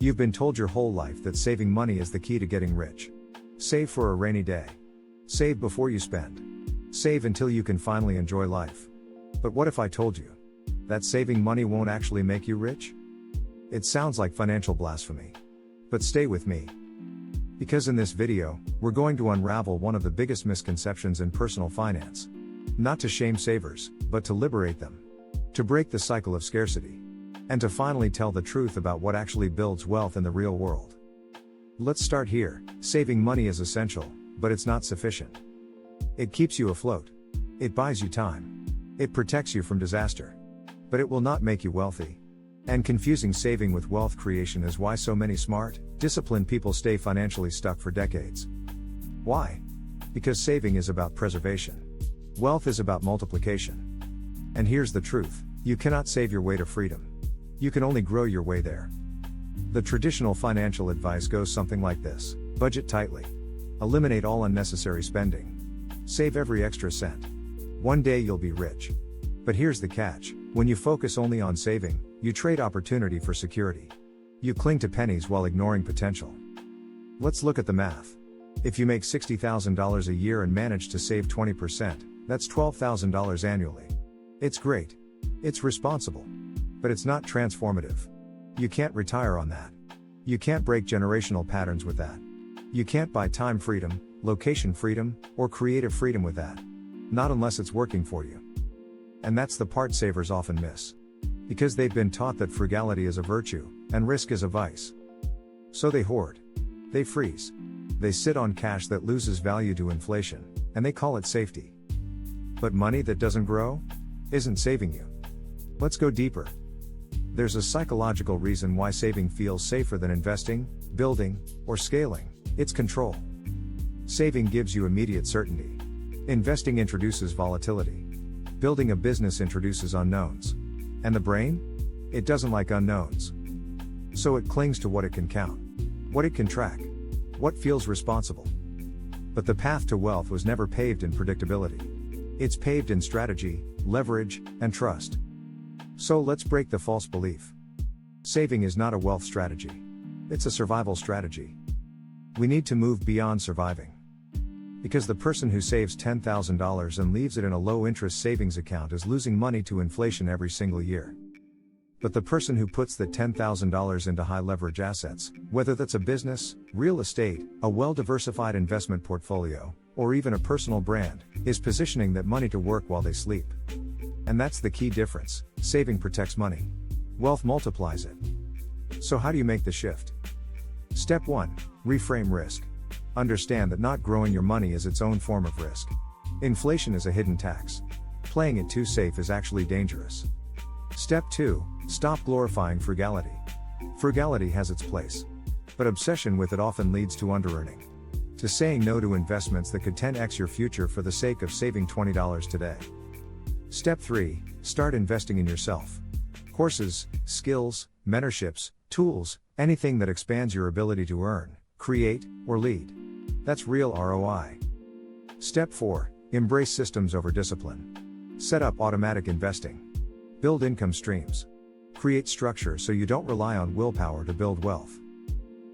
You've been told your whole life that saving money is the key to getting rich. Save for a rainy day. Save before you spend. Save until you can finally enjoy life. But what if I told you that saving money won't actually make you rich? It sounds like financial blasphemy. But stay with me. Because in this video, we're going to unravel one of the biggest misconceptions in personal finance. Not to shame savers, but to liberate them. To break the cycle of scarcity. And to finally tell the truth about what actually builds wealth in the real world. Let's start here. Saving money is essential, but it's not sufficient. It keeps you afloat. It buys you time. It protects you from disaster. But it will not make you wealthy. And confusing saving with wealth creation is why so many smart, disciplined people stay financially stuck for decades. Why? Because saving is about preservation. Wealth is about multiplication. And here's the truth: you cannot save your way to freedom. You can only grow your way there. The traditional financial advice goes something like this: budget tightly. Eliminate all unnecessary spending. Save every extra cent. One day you'll be rich. But here's the catch: when you focus only on saving, you trade opportunity for security. You cling to pennies while ignoring potential. Let's look at the math. If you make $60,000 a year and manage to save 20%, that's $12,000 annually. It's great. It's responsible. But it's not transformative. You can't retire on that. You can't break generational patterns with that. You can't buy time freedom, location freedom, or creative freedom with that. Not unless it's working for you. And that's the part savers often miss. Because they've been taught that frugality is a virtue, and risk is a vice. So they hoard. They freeze. They sit on cash that loses value to inflation, and they call it safety. But money that doesn't grow? Isn't saving you. Let's go deeper. There's a psychological reason why saving feels safer than investing, building, or scaling. It's control. Saving gives you immediate certainty. Investing introduces volatility. Building a business introduces unknowns. And the brain? It doesn't like unknowns. So it clings to what it can count. What it can track. What feels responsible. But the path to wealth was never paved in predictability. It's paved in strategy, leverage, and trust. So let's break the false belief. Saving is not a wealth strategy. It's a survival strategy. We need to move beyond surviving. Because the person who saves $10,000 and leaves it in a low-interest savings account is losing money to inflation every single year. But the person who puts that $10,000 into high-leverage assets, whether that's a business, real estate, a well-diversified investment portfolio, or even a personal brand, is positioning that money to work while they sleep. And that's the key difference. Saving protects money. Wealth multiplies it. So how do you make the shift? Step 1. Reframe risk. Understand that not growing your money is its own form of risk. Inflation is a hidden tax. Playing it too safe is actually dangerous. Step 2. Stop glorifying frugality. Frugality has its place. But obsession with it often leads to under-earning. To saying no to investments that could 10x your future for the sake of saving $20 today. Step 3. Start investing in yourself. Courses, skills, mentorships, tools, anything that expands your ability to earn, create, or lead. That's real ROI. Step 4. Embrace systems over discipline. Set up automatic investing. Build income streams. Create structure so you don't rely on willpower to build wealth.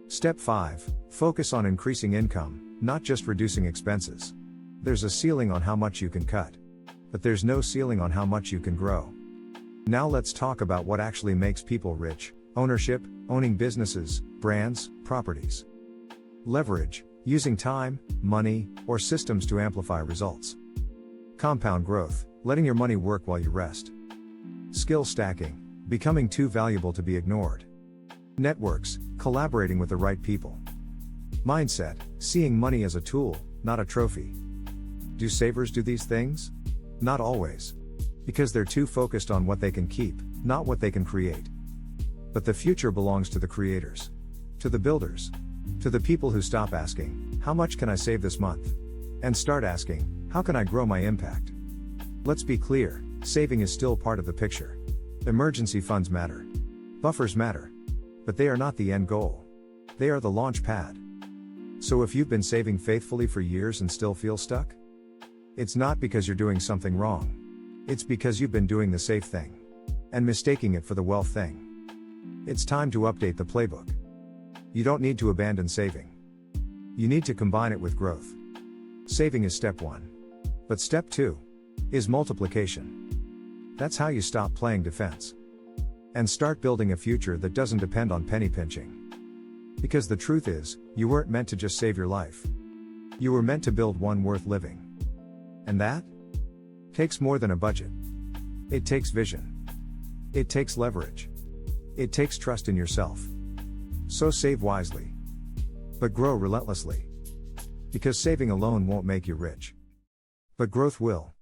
Step 5. Focus on increasing income, not just reducing expenses. There's a ceiling on how much you can cut. But there's no ceiling on how much you can grow. Now let's talk about what actually makes people rich: ownership, owning businesses, brands, properties. Leverage, using time, money, or systems to amplify results. Compound growth, letting your money work while you rest. Skill stacking, becoming too valuable to be ignored. Networks, collaborating with the right people. Mindset, seeing money as a tool, not a trophy. Do savers do these things? Not always. Because they're too focused on what they can keep, not what they can create. But the future belongs to the creators. To the builders. To the people who stop asking, how much can I save this month? And start asking, how can I grow my impact? Let's be clear, saving is still part of the picture. Emergency funds matter. Buffers matter. But they are not the end goal. They are the launch pad. So if you've been saving faithfully for years and still feel stuck, it's not because you're doing something wrong. It's because you've been doing the safe thing. And mistaking it for the wealth thing. It's time to update the playbook. You don't need to abandon saving. You need to combine it with growth. Saving is step 1. But step 2 is multiplication. That's how you stop playing defense and start building a future that doesn't depend on penny pinching. Because the truth is, you weren't meant to just save your life. You were meant to build one worth living. And that takes more than a budget. It takes vision. It takes leverage. It takes trust in yourself. So save wisely. But grow relentlessly. Because saving alone won't make you rich. But growth will.